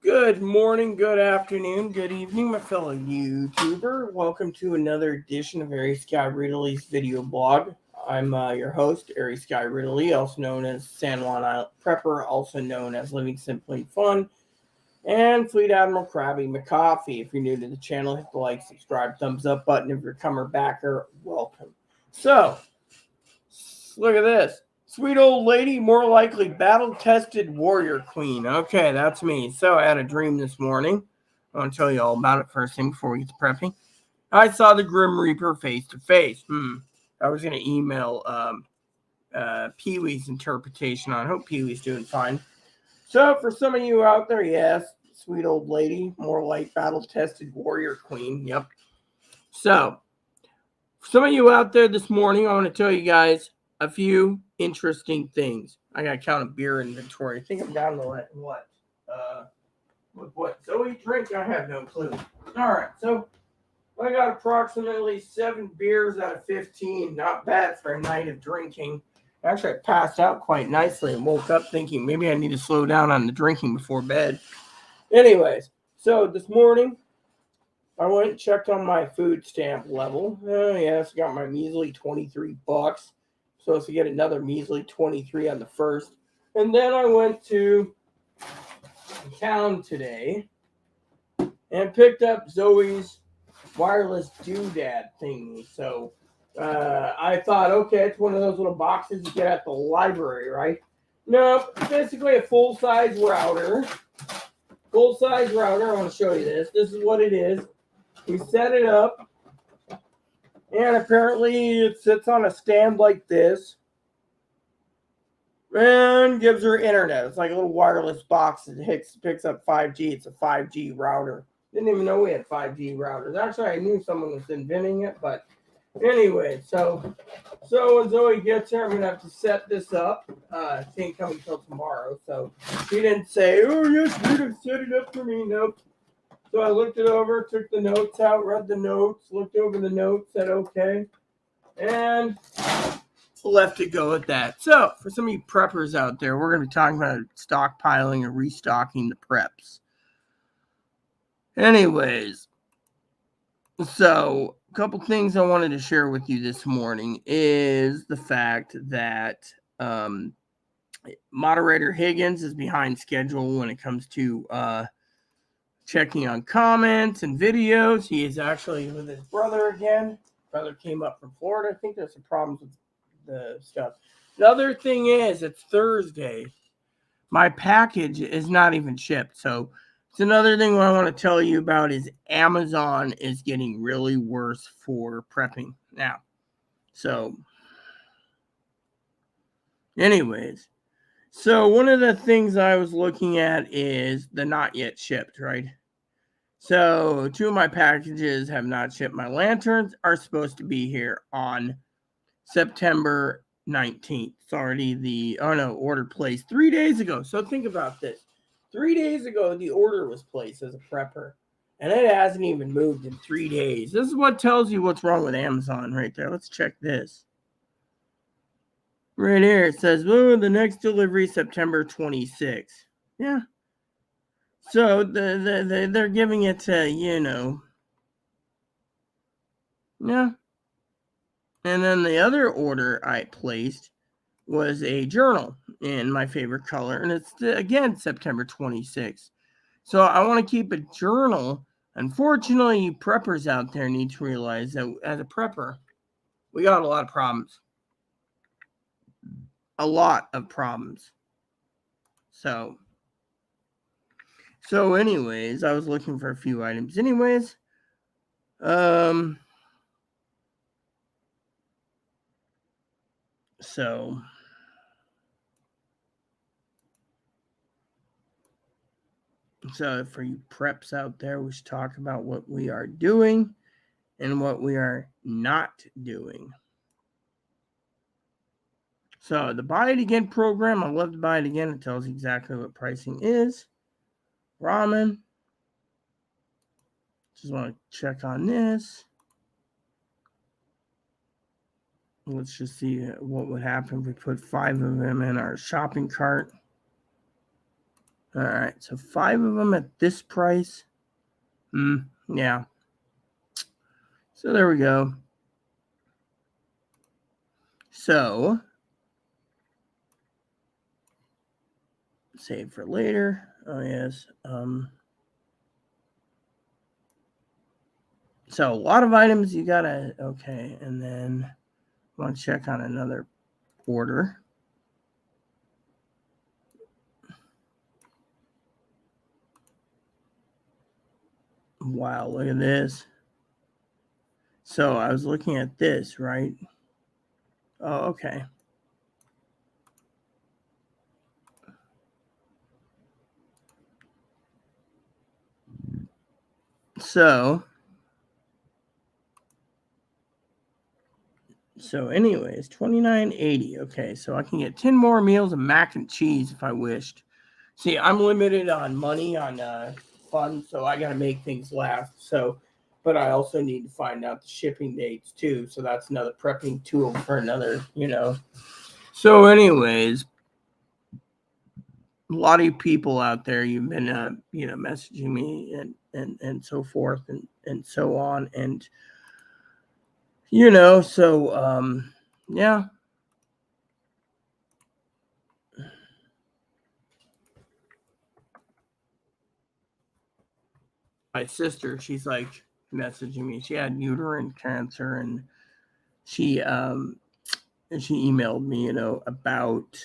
Good morning, good afternoon, good evening, my fellow YouTuber. Welcome to another edition of Airy Sky Ridley's video blog. I'm your host, Airy Sky Ridley, also known as San Juan Island Prepper, also known as Living Simply Fun, and Fleet Admiral Krabby McCoffee. If you're new to the channel, hit the like, subscribe, thumbs up button. If you're a comer backer, welcome. So, look at this. Sweet old lady, more likely battle-tested warrior queen. Okay, that's me. So I had a dream this morning. I want to tell you all about it first thing before we get to prepping. I saw the Grim Reaper face to face. I was going to email Pee-wee's interpretation on. I hope Pee-wee's doing fine. So for some of you out there, yes, sweet old lady, more like battle-tested warrior queen. Yep. So for some of you out there this morning, I want to tell you guys a few interesting things. I got to count a beer inventory. I think I'm down to what? What Zoe drink? I have no clue. All right, so I got approximately 7 beers out of 15. Not bad for a night of drinking. Actually, I passed out quite nicely and woke up thinking maybe I need to slow down on the drinking before bed. Anyways, so this morning I went and checked on my food stamp level. Yes, got my measly $23. Supposed to get another measly 23 on the first. And then I went to town today and picked up Zoe's wireless doodad thingy. So I thought, okay, it's one of those little boxes you get at the library, right? No, basically a full-size router. Full-size router. I want to show you this. This is what it is. We set it up, and apparently it sits on a stand like this and gives her internet. It's like a little wireless box that picks up 5G. It's a 5G router. Didn't even know we had 5G routers. Actually, I knew someone was inventing it, but anyway, so when Zoe gets here, I'm going to have to set this up. She ain't coming till tomorrow, so she didn't say, oh, yes, you're going to set it up for me. Nope. So I looked it over, took the notes out, read the notes, looked over the notes, said okay, and left it go at that. So for some of you preppers out there, we're going to be talking about stockpiling and restocking the preps. Anyways, so a couple things I wanted to share with you this morning is the fact that moderator Higgins is behind schedule when it comes to checking on comments and videos. He is actually with his brother again. Brother came up from Florida. I think there's some problems with the stuff. The other thing is, it's Thursday. My package is not even shipped. So it's another thing what I want to tell you about is Amazon is getting really worse for prepping now. So anyways, so one of the things I was looking at is the not yet shipped, right? So 2 of my packages have not shipped. My lanterns are supposed to be here on September 19th. It's already order placed 3 days ago. So think about this. 3 days ago, the order was placed as a prepper, and it hasn't even moved in 3 days. This is what tells you what's wrong with Amazon right there. Let's check this. Right here, it says, oh, the next delivery, September 26th. Yeah. So they're giving it to, yeah. And then the other order I placed was a journal in my favorite color, and it's again September 26th. So I want to keep a journal. Unfortunately, you preppers out there need to realize that as a prepper, we got a lot of problems. A lot of problems. So anyways, I was looking for a few items. Anyways, so for you preps out there, we should talk about what we are doing and what we are not doing. So the Buy It Again program, I love to buy it again. It tells you exactly what pricing is. Ramen. Just want to check on this. Let's just see what would happen if we put 5 of them in our shopping cart. All right, so 5 of them at this price. Yeah. So there we go. So save for later. Oh yes. So a lot of items you gotta okay, and then I want to check on another order. Wow, look at this. So I was looking at this, right? Oh, okay. So anyways, $29.80. Okay, so I can get 10 more meals of mac and cheese if I wished. See, I'm limited on money on funds, so I got to make things last. So, but I also need to find out the shipping dates too. So that's another prepping tool for another, So, anyways, a lot of people out there, you've been, messaging me and so forth and so on, and so yeah. My sister, she's like messaging me. She had uterine cancer, and she emailed me, about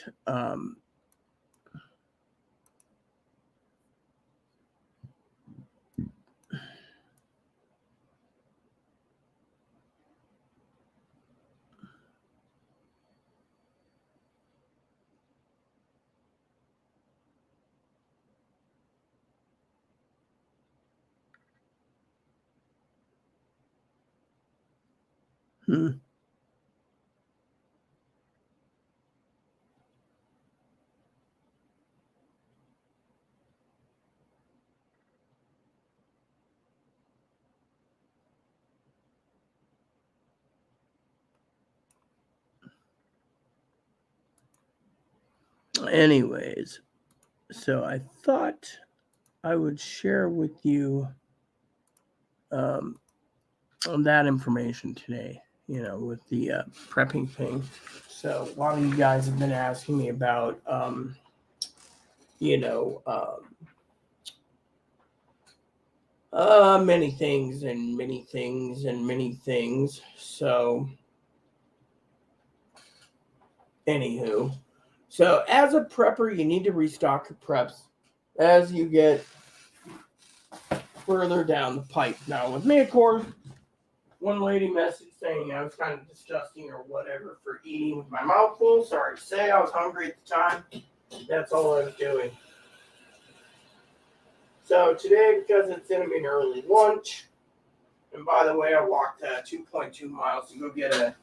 anyways, so I thought I would share with you that information today, with the prepping thing. So a lot of you guys have been asking me about, you know, many things and many things and many things. So, anywho, so as a prepper, you need to restock your preps as you get further down the pipe. Now, with me, of course, one lady messaged saying I was kind of disgusting or whatever for eating with my mouth full. Sorry to say, I was hungry at the time. That's all I was doing. So today, because it's going to be an early lunch, and by the way, I walked 2.2 miles to go get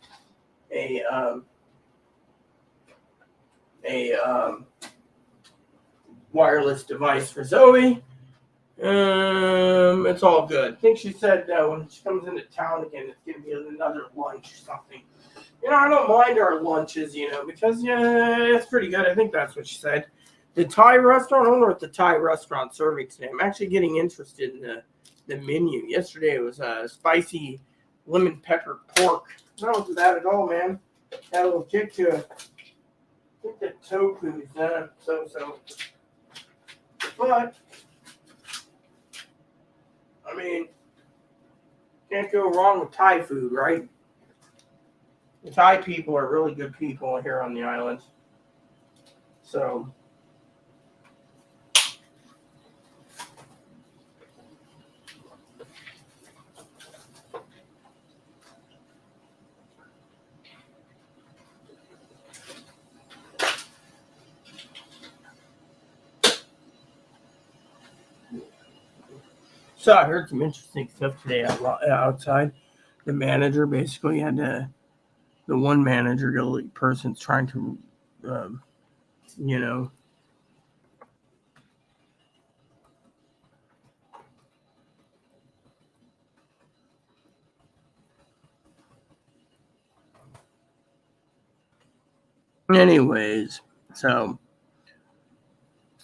a wireless device for Zoe. It's all good. I think she said when she comes into town again, it's going to be another lunch or something. I don't mind our lunches, because it's pretty good. I think that's what she said. The Thai restaurant, I wonder what the Thai restaurant serving today. I'm actually getting interested in the menu. Yesterday it was spicy lemon pepper pork. That wasn't bad at all, man. Had a little kick to it. I think the tofu is so. But, I mean, can't go wrong with Thai food, right? The Thai people are really good people here on the island. So, I heard some interesting stuff today outside. The manager basically had the one manager person's trying to, um, you know, anyways, so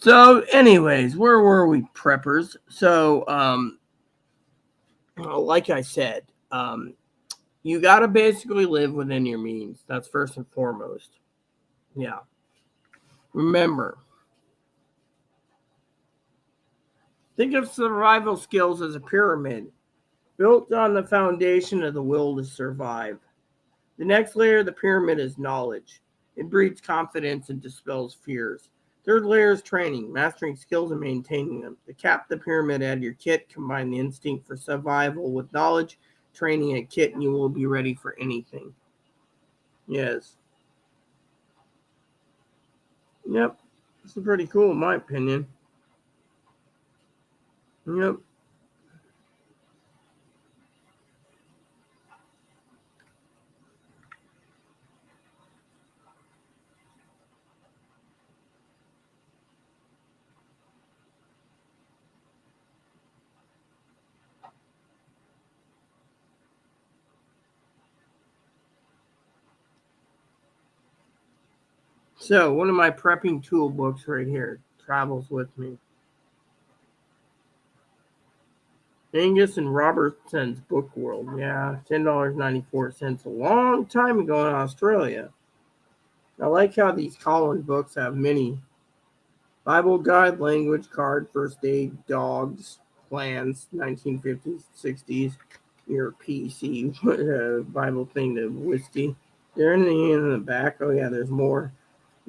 So, anyways, where were we, preppers? So, like I said, you got to basically live within your means. That's first and foremost. Yeah. Remember, think of survival skills as a pyramid built on the foundation of the will to survive. The next layer of the pyramid is knowledge. It breeds confidence and dispels fears. Third layer is training, mastering skills and maintaining them. To cap the pyramid, add your kit, combine the instinct for survival with knowledge, training, and kit, and you will be ready for anything. Yes. Yep. This is pretty cool in my opinion. Yep. So, one of my prepping tool books right here travels with me. Angus and Robertson's Book World. Yeah, $10.94 a long time ago in Australia. I like how these Collins books have many Bible guide, language card, first aid, dogs, plans, 1950s, 60s, your PC Bible thing to whiskey. They're in the back. Oh, yeah, there's more.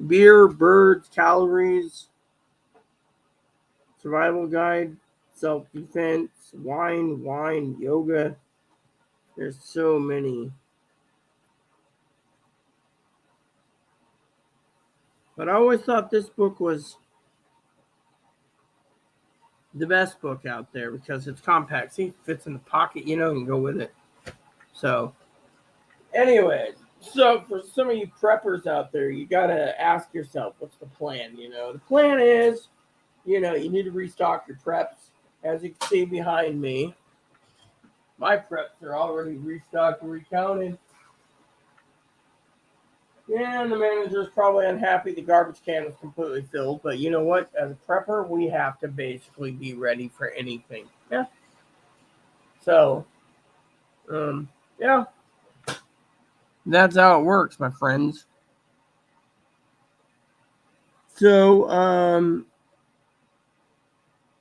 Beer, birds, calories, survival guide, self defense, wine, yoga. There's so many. But I always thought this book was the best book out there because it's compact. See, it fits in the pocket, you can go with it. So, anyways, so for some of you preppers out there, you got to ask yourself, what's the plan? The plan is, you need to restock your preps. As you can see behind me, my preps are already restocked and recounted. Yeah, and the manager's probably unhappy the garbage can was completely filled. But you know what? As a prepper, we have to basically be ready for anything. Yeah. So, yeah, that's how it works, my friends. So,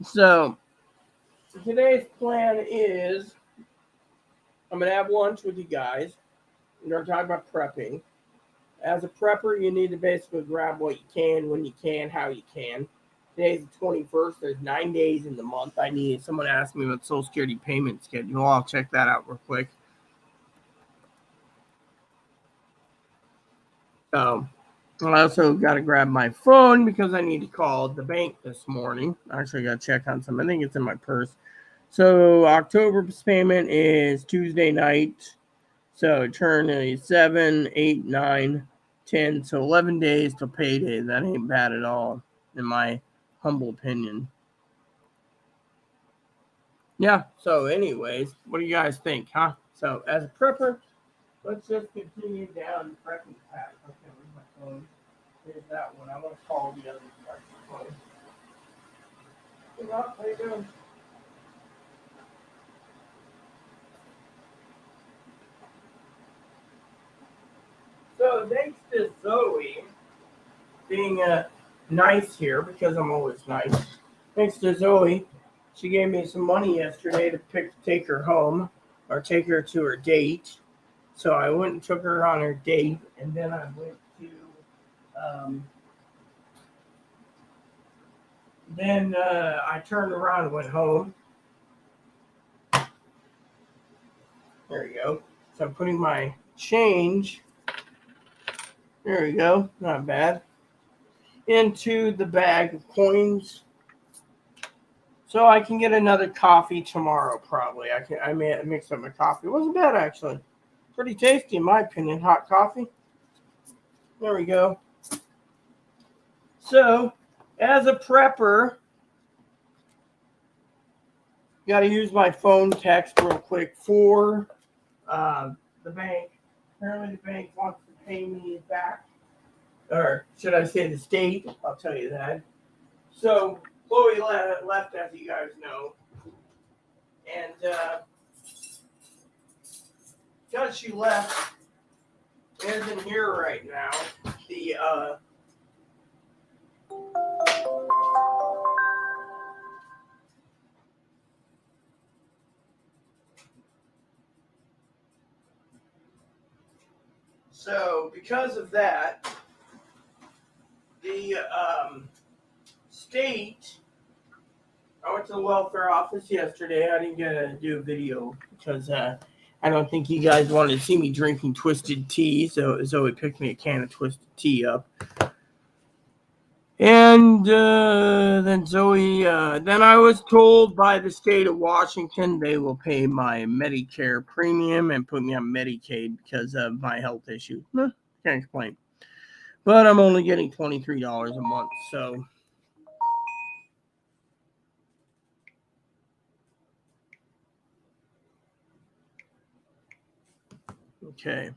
so today's plan is I'm gonna have lunch with you guys. We're gonna talk about prepping. As a prepper, you need to basically grab what you can, when you can, how you can. Today's the 21st. There's 9 days in the month. Someone asked me about Social Security payment schedule. I'll check that out real quick. So, I also got to grab my phone because I need to call the bank this morning. Actually, got to check on something. I think it's in my purse. So, October's payment is Tuesday night. So, turn a 7, 8, 9, 10. So, 11 days till payday. That ain't bad at all, in my humble opinion. Yeah. So, anyways, what do you guys think, huh? So, as a prepper, let's just continue down the prepping path. Okay, where's my phone? Here's that one. I want to call the other phone. Hey, Rob, how you doing? So, thanks to Zoe being nice here because I'm always nice. Thanks to Zoe, she gave me some money yesterday to take her home or take her to her date. So I went and took her on her date, and then I went to. Um, then I turned around and went home. There you go. So I'm putting my change. There you go. Not bad. Into the bag of coins. So I can get another coffee tomorrow, probably. I may mix up my coffee. It wasn't bad, actually. Pretty tasty, in my opinion. Hot coffee. There we go. So, as a prepper, got to use my phone text real quick for the bank. Apparently, the bank wants to pay me back. Or should I say the state? I'll tell you that. So Chloe left, as you guys know, and because she left, isn't here right now. The So because of that, the state. I went to the welfare office yesterday. I didn't get to do a video because I don't think you guys wanted to see me drinking twisted tea. So Zoe picked me a can of twisted tea up. And then then I was told by the state of Washington they will pay my Medicare premium and put me on Medicaid because of my health issue. Can't explain. But I'm only getting $23 a month, so. Okay.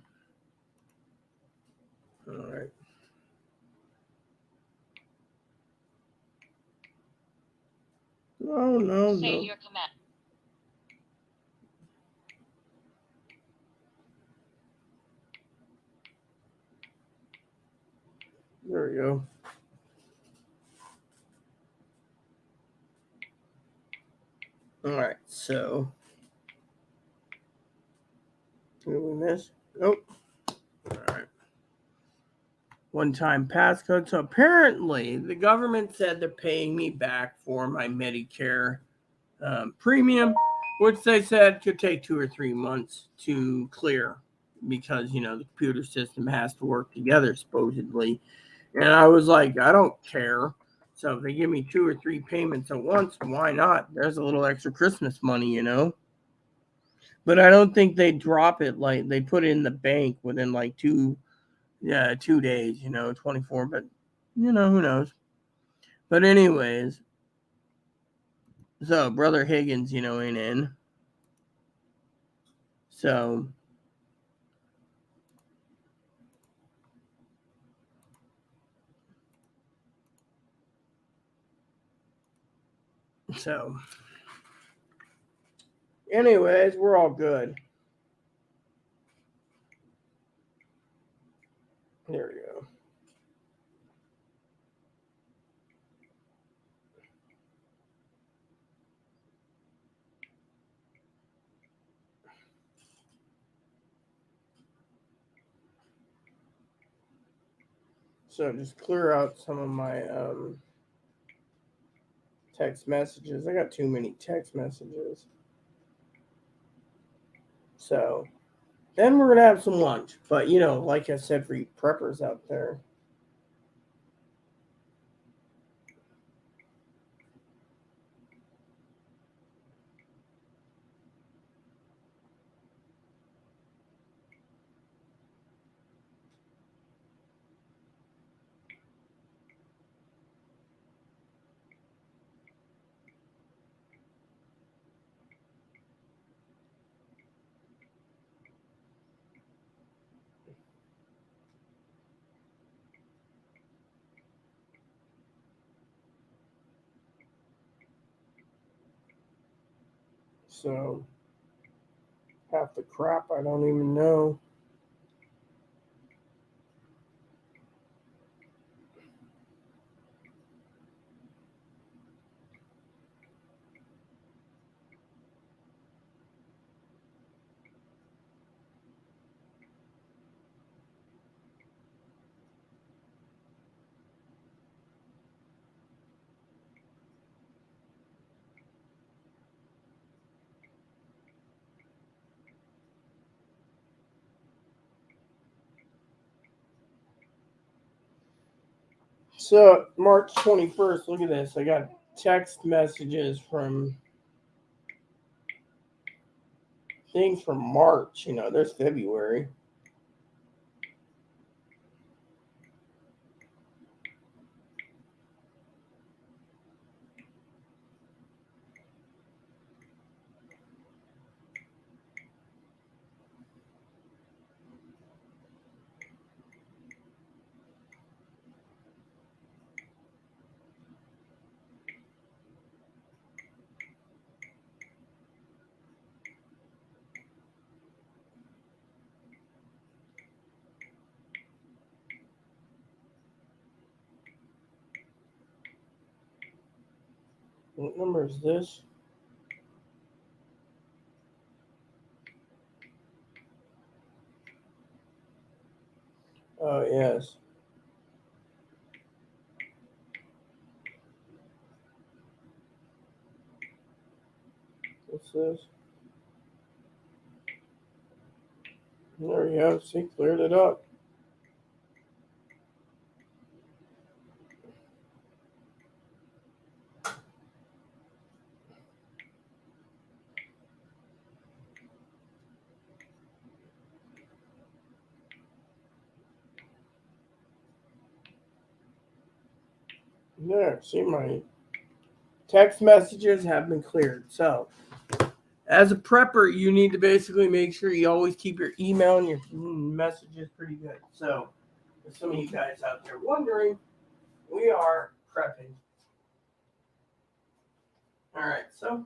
All right. No. Say your command. There we go. All right, so did we miss? Nope. All right. One-time passcode. So apparently, the government said they're paying me back for my Medicare premium, which they said could take 2 or 3 months to clear because the computer system has to work together supposedly. And I was like, I don't care. So if they give me 2 or 3 payments at once, why not? There's a little extra Christmas money. But I don't think they drop it like they put it in the bank within like 2 days, 24, but who knows. But anyways, so Brother Higgins, ain't in. So anyways, we're all good. There we go. So just clear out some of my text messages. I got too many text messages. So then we're gonna have some lunch. But like I said, for you preppers out there. So half the crap I don't even know. So March 21st, look at this. I got text messages from things from March. There's February. What number is this? Oh, yes. What's this? There you go. See, cleared it up. There, see, my text messages have been cleared. So, as a prepper, you need to basically make sure you always keep your email and your messages pretty good. So, for some of you guys out there wondering, we are prepping. All right, so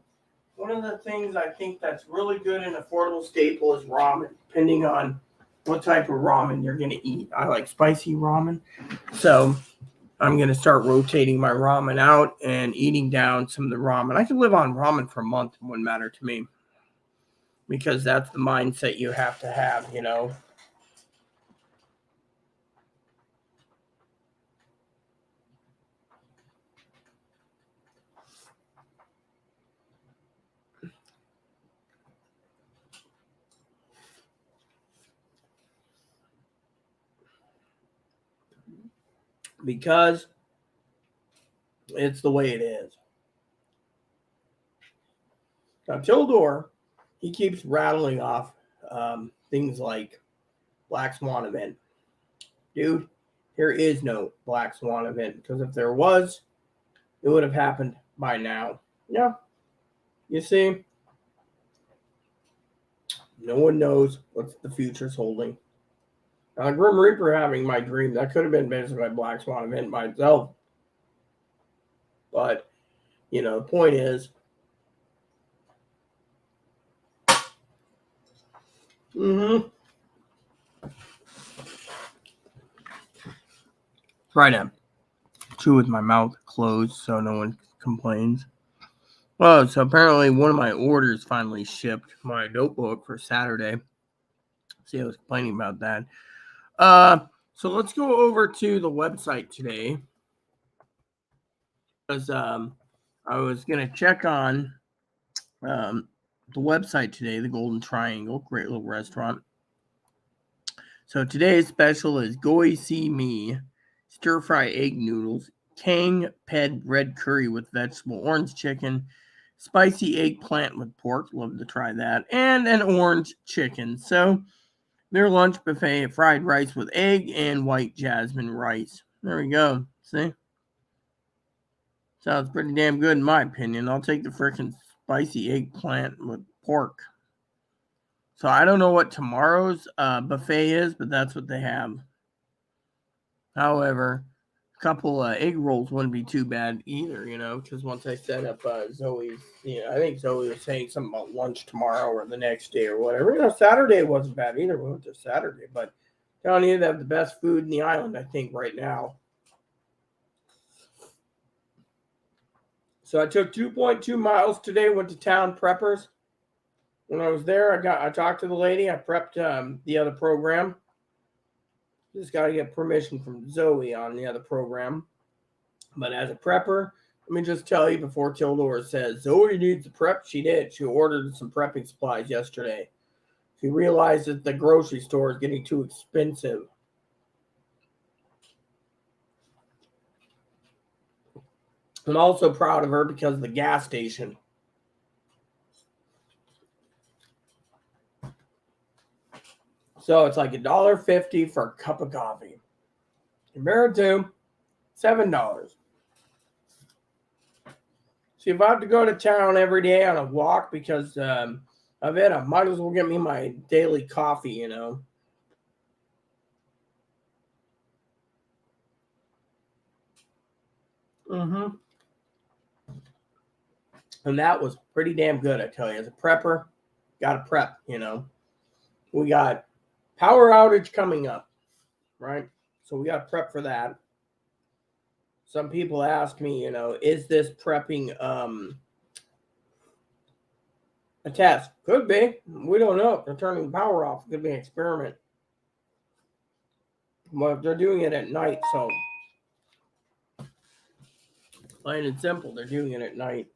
one of the things I think that's really good and affordable staple is ramen, depending on what type of ramen you're going to eat. I like spicy ramen. So, I'm going to start rotating my ramen out and eating down some of the ramen. I can live on ramen for a month. It wouldn't matter to me because that's the mindset you have to have, you know. Because it's the way it is. Now, Tildor, he keeps rattling off things like Black Swan event. Dude, there is no Black Swan event because if there was, it would have happened by now. Yeah, you see, no one knows what the future's holding. Grim Reaper having my dream, that could have been basically my Black Swan event by itself. But, you know, the point is, try to chew with my mouth closed so no one complains. Well, so apparently one of my orders finally shipped, my notebook for Saturday. See, I was complaining about that. So let's go over to the website today. Because I was going to check on the website today, the Golden Triangle, great little restaurant. So today's special is Goi See Me, stir fry egg noodles, Kang Ped red curry with vegetable orange chicken, spicy eggplant with pork, love to try that, and an orange chicken. So their lunch buffet, fried rice with egg and white jasmine rice. There we go. See? Sounds pretty damn good in my opinion. I'll take the frickin' spicy eggplant with pork. So I don't know what tomorrow's buffet is, but that's what they have. However, a couple egg rolls wouldn't be too bad either, you know, because once I set up Zoe's, you know, I think Zoe was saying something about lunch tomorrow or the next day or whatever. You know, Saturday wasn't bad either. We went to Saturday, but telling you they have the best food in the island, I think, right now. So I took 2.2 miles today, went to Town Preppers. When I was there, I talked to the lady. I prepped the other program. Just got to get permission from Zoe on the other program. But as a prepper, let me just tell you before Tildor says Zoe needs to prep. She did. She ordered some prepping supplies yesterday. She realized that the grocery store is getting too expensive. I'm also proud of her because of the gas station. So it's like $1.50 for a cup of coffee. Compared to $7. See, if I have to go to town every day on a walk because of it, I might as well get me my daily coffee, you know. Mm-hmm. And that was pretty damn good, I tell you. As a prepper, got to prep, you know. We got power outage coming up, right? So we got to prep for that. some people ask me, is this prepping a test? Could be. We don't know. If they're turning the power off, it could be an experiment. But they're doing it at night, so plain and simple, they're doing it at night.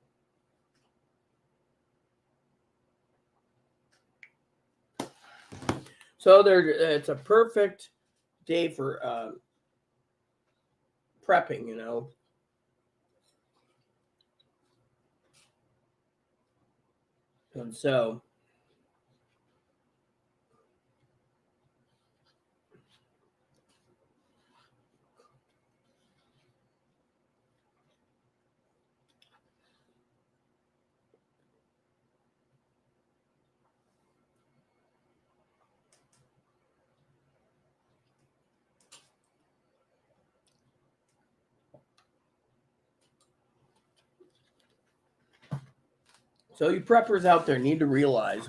So it's a perfect day for prepping, And so you preppers out there need to realize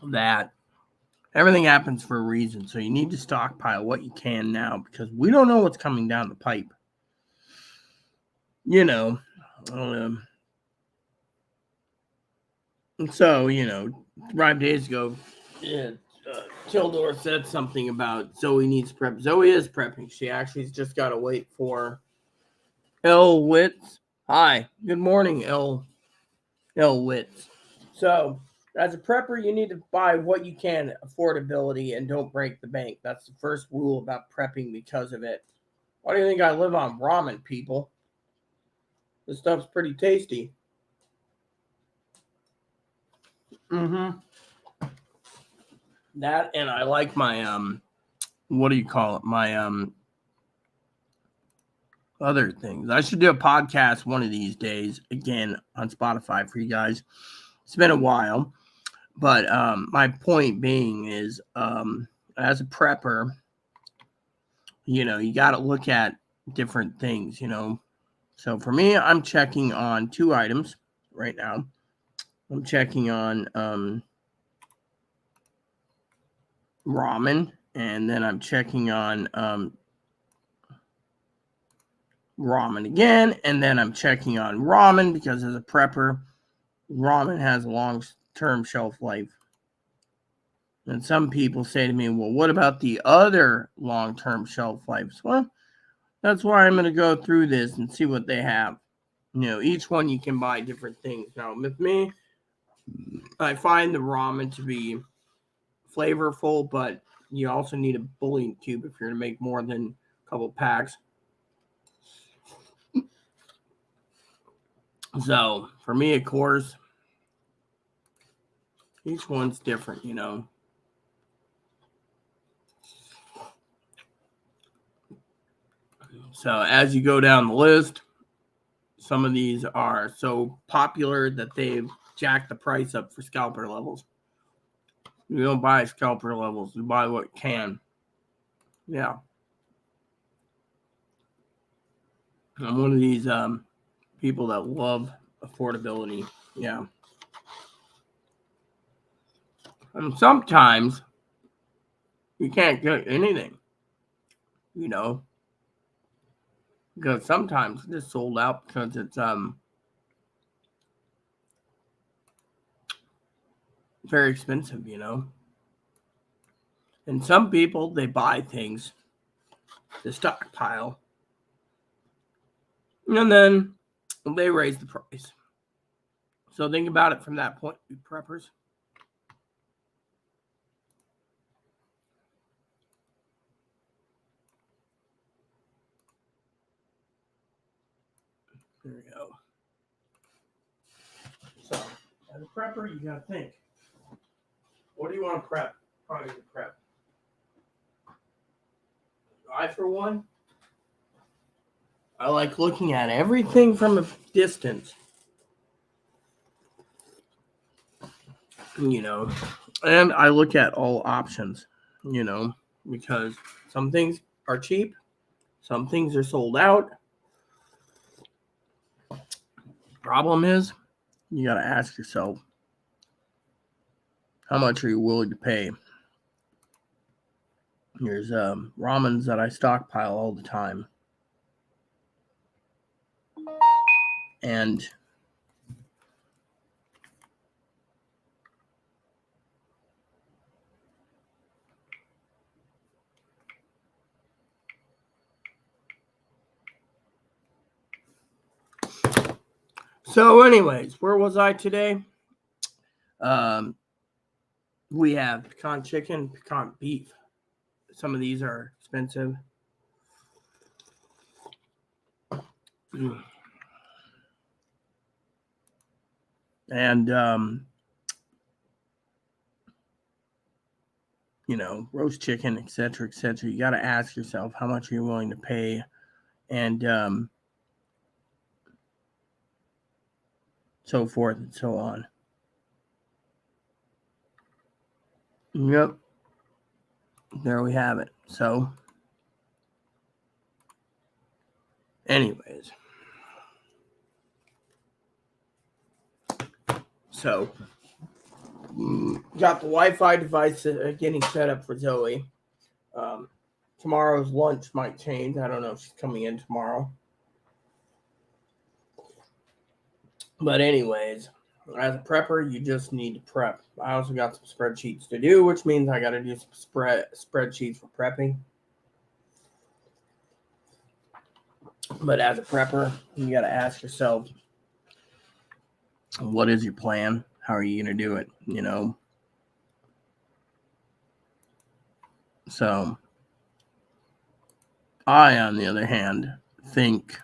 that everything happens for a reason. So you need to stockpile what you can now, because we don't know what's coming down the pipe. So 5 days ago, Tildor said something about Zoe needs prep. Zoe is prepping. She actually's just got to wait for L Witz. Hi, good morning, L Witz. So, as a prepper, you need to buy what you can, affordability, and don't break the bank. That's the first rule about prepping because of it. Why do you think I live on ramen, people? This stuff's pretty tasty. That, and I like my what do you call it? My other things. I should do a podcast one of these days again on Spotify for you guys. It's been a while, but my point being is, as a prepper, you got to look at different things. So for me, I'm checking on 2 items right now. I'm checking on ramen, and then I'm checking on ramen again, and then I'm checking on ramen, because as a prepper, ramen has a long-term shelf life. And some people say to me, well, what about the other long-term shelf lives? Well, that's why I'm going to go through this and see what they have. Each one you can buy different things. Now, with me, I find the ramen to be flavorful, but you also need a bouillon cube if you're going to make more than a couple packs. So, for me, of course, each one's different, So, as you go down the list, some of these are so popular that they've jacked the price up for scalper levels. You don't buy scalper levels, you buy what you can. Yeah. I'm one of these people that love affordability. Yeah. And sometimes you can't get anything, because sometimes it's sold out because it's very expensive, And some people, they buy things to stockpile, and then they raise the price. So think about it from that point, you preppers. There we go. So, as a prepper, you gotta think. What do you want to prep? How do you prep? I, for one, I like looking at everything from a distance. And I look at all options, because some things are cheap, some things are sold out. Problem is, you got to ask yourself, how much are you willing to pay? There's ramens that I stockpile all the time. And so anyways, where was I today? We have pecan chicken, pecan beef. Some of these are expensive. And roast chicken, etc., etc. You got to ask yourself how much are you willing to pay, and so forth and so on. Yep. There we have it. So, anyways. So, got the Wi-Fi device getting set up for Zoe. Tomorrow's lunch might change. I don't know if she's coming in tomorrow. But anyways, as a prepper, you just need to prep. I also got some spreadsheets to do, which means I got to do some spreadsheets for prepping. But as a prepper, you got to ask yourself, what is your plan? How are you going to do it? So, I, on the other hand, think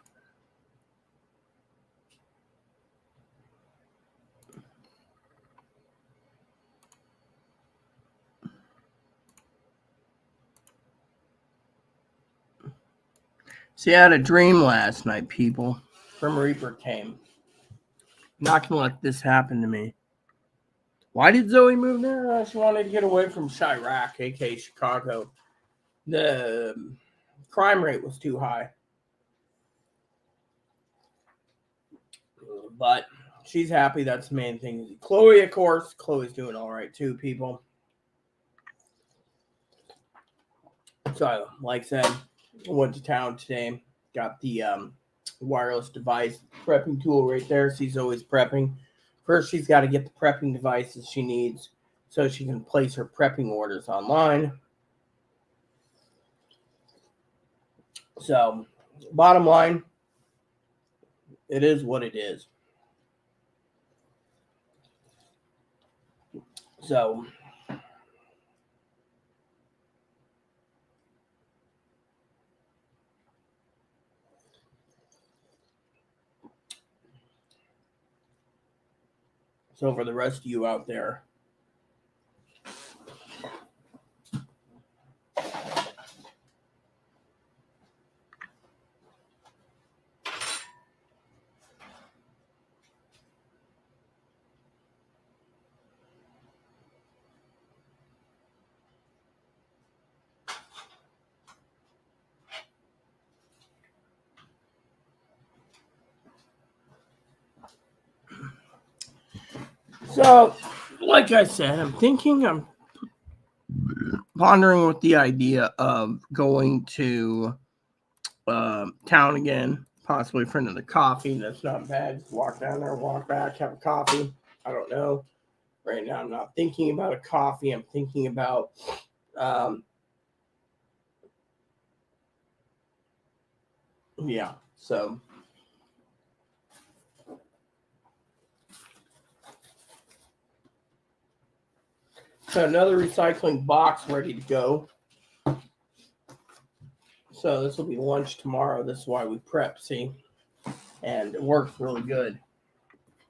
see, I had a dream last night, people. Grim Reaper came. Not gonna let this happen to me. Why did Zoe move there? She wanted to get away from Chirac, aka Chicago. The crime rate was too high. But she's happy. That's the main thing. Chloe, of course. Chloe's doing all right too, people. So, like I said, I went to town today. Got the wireless device prepping tool right there. She's always prepping. First, she's got to get the prepping devices she needs so she can place her prepping orders online. So, bottom line, it is what it is. So, for the rest of you out there, so like I said, I'm pondering with the idea of going to town again, possibly for another coffee. That's not bad. Walk down there, walk back, have a coffee. I don't know. Right now, I'm not thinking about a coffee. I'm thinking about yeah. So another recycling box ready to go. So this will be lunch tomorrow. This is why we prep, see? And it works really good.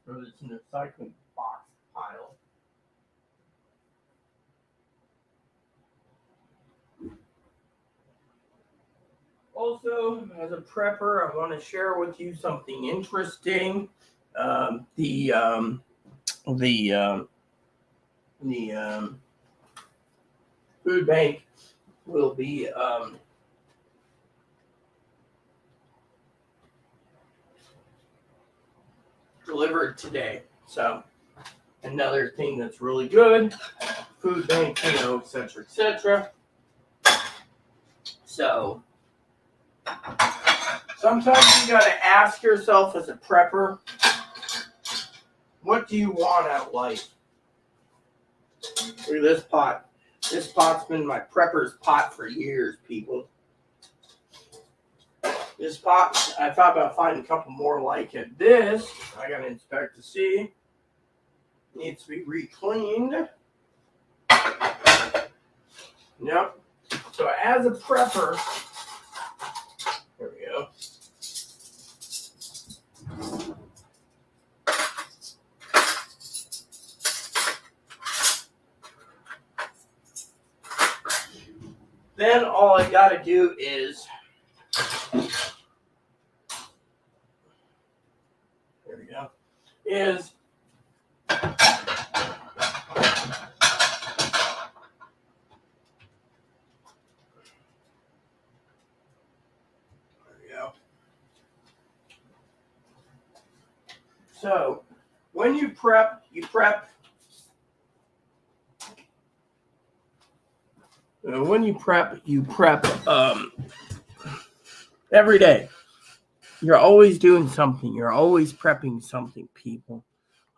So it's an recycling box pile. Also, as a prepper, I want to share with you something interesting. The food bank will be delivered today. So another thing that's really good, food bank, etc., etc. So Sometimes you gotta ask yourself as a prepper, what do you want out of life? Look at this pot. This pot's been my prepper's pot for years, people. This pot, I thought about finding a couple more like it. This, I gotta inspect to see. Needs to be re-cleaned. Yep. So as a prepper, here we go. Then all I gotta do is, here we go, is so when you prep, when you prep every day. You're always doing something. You're always prepping something, people.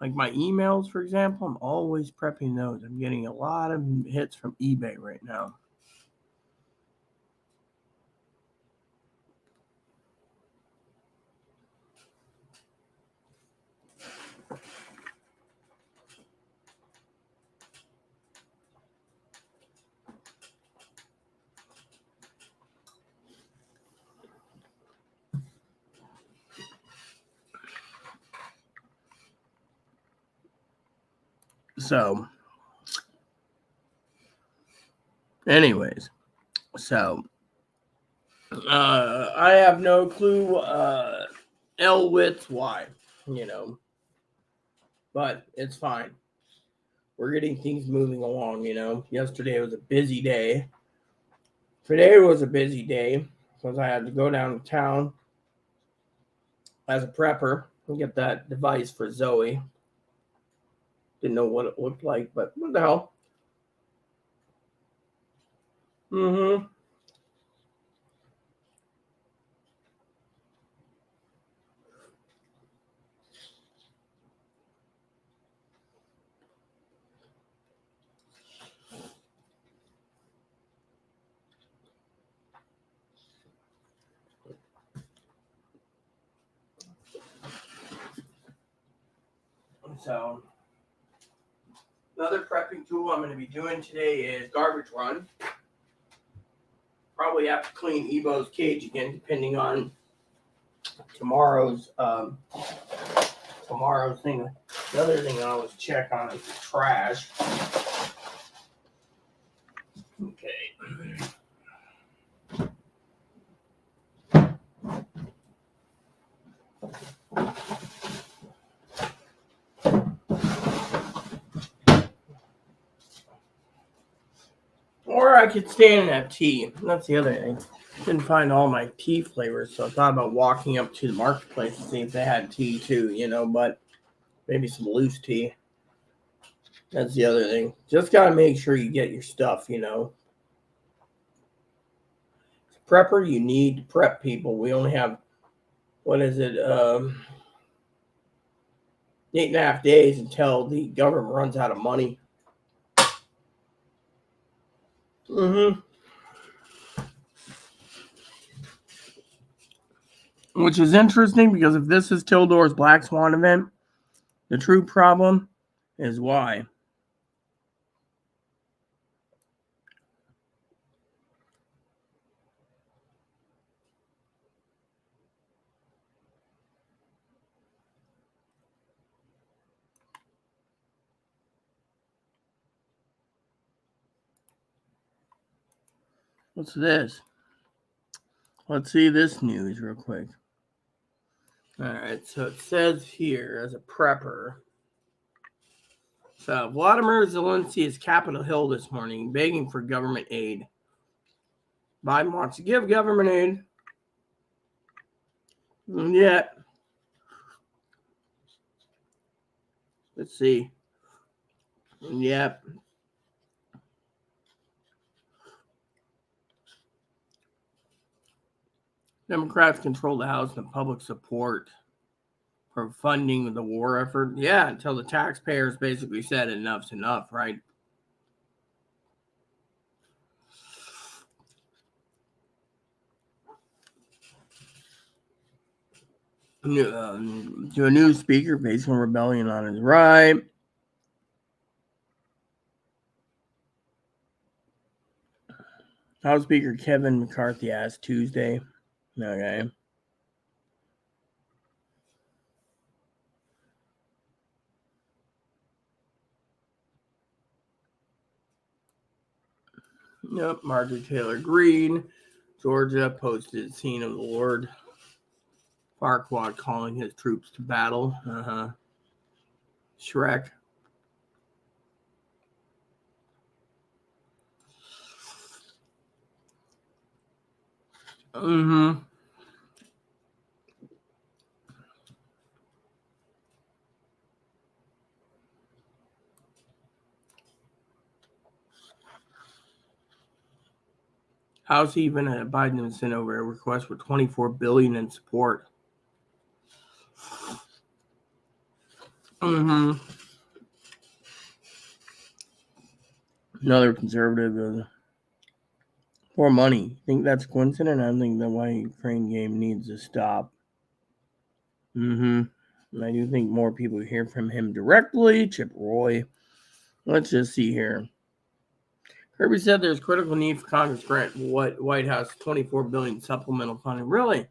Like my emails, for example, I'm always prepping those. I'm getting a lot of hits from eBay right now. So, anyways, I have no clue, L-width why, but it's fine. We're getting things moving along, Yesterday was a busy day. Today was a busy day because I had to go down to town as a prepper and get that device for Zoe. Didn't know what it looked like, but what the hell? Mm-hmm. So, another prepping tool I'm going to be doing today is garbage run. Probably have to clean Evo's cage again, depending on tomorrow's thing. The other thing I always check on is the trash. Okay. Or I could stand and have tea. That's the other thing. Didn't find all my tea flavors, so I thought about walking up to the marketplace to see if they had tea too, but maybe some loose tea. That's the other thing. Just got to make sure you get your stuff, Prepper, you need to prep, people. We only have, 8.5 days until the government runs out of money. Mm-hmm. Which is interesting because if this is Tildor's Black Swan event, the true problem is why. What's this? Let's see this news real quick. All right, so it says here as a prepper. So Vladimir Zelensky is Capitol Hill this morning begging for government aid. Biden wants to give government aid. And yet, let's see. And yet, Democrats control the House and public support for funding the war effort. Yeah, until the taxpayers basically said enough's enough, right? To a new speaker facing rebellion on his right. House Speaker Kevin McCarthy asked Tuesday. Okay. Yep, Marjorie Taylor Greene, Georgia, posted scene of the Lord Farquaad calling his troops to battle. Shrek. House even Biden sent over a request for $24 billion in support. Another conservative. More money. Think that's coincident? I think the why Ukraine game needs to stop. I do think more people hear from him directly. Chip Roy. Let's just see here. Kirby said there's critical need for Congress grant White House $24 billion supplemental funding. Really?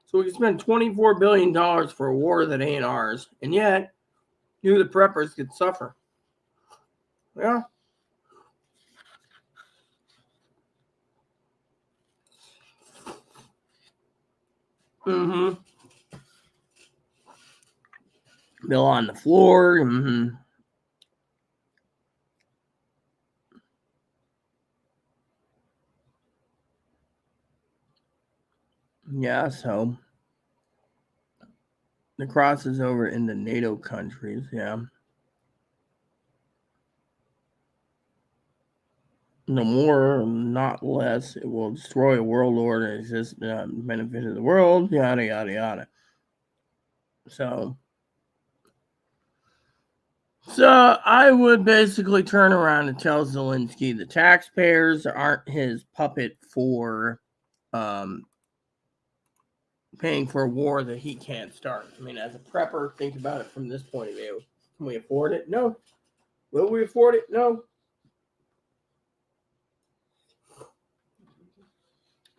So we can spend $24 billion for a war that ain't ours, and yet you, the preppers, could suffer. Yeah. Bill on the floor. Yeah, so the crosses over in the NATO countries, yeah. No more, not less. It will destroy a world order that exists benefit of the world, yada, yada, yada. So I would basically turn around and tell Zelensky the taxpayers aren't his puppet for paying for a war that he can't start. I mean, as a prepper, think about it from this point of view. Can we afford it? No. Will we afford it? No.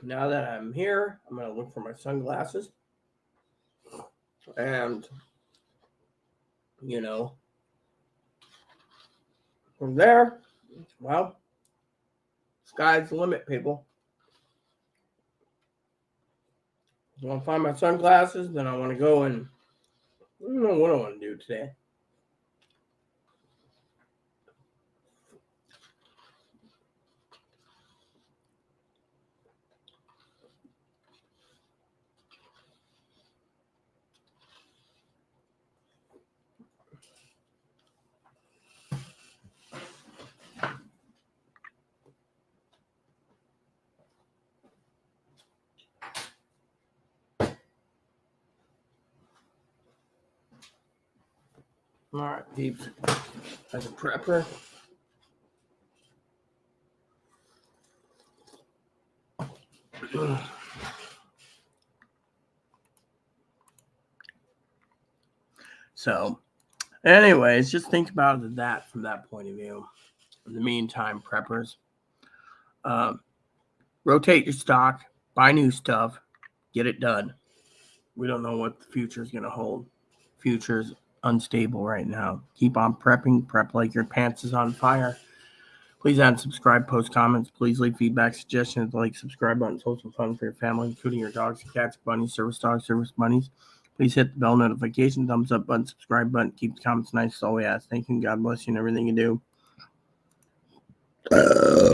Now that I'm here, I'm going to look for my sunglasses. And, from there, well, sky's the limit, people. I want to find my sunglasses, then I want to go and I don't know what I want to do today. All right, peeps. As a prepper, so, anyways, just think about that from that point of view. In the meantime, preppers, rotate your stock, buy new stuff, get it done. We don't know what the future is going to hold. Future's unstable right now. Keep on prepping. Prep like your pants is on fire. Please add, subscribe, post comments. Please leave feedback, suggestions, like, subscribe button, social fun for your family, including your dogs, cats, bunnies, service dogs, service bunnies. Please hit the bell notification, thumbs up button, subscribe button. Keep the comments nice. That's all we ask. Thank you. God bless you and everything you do.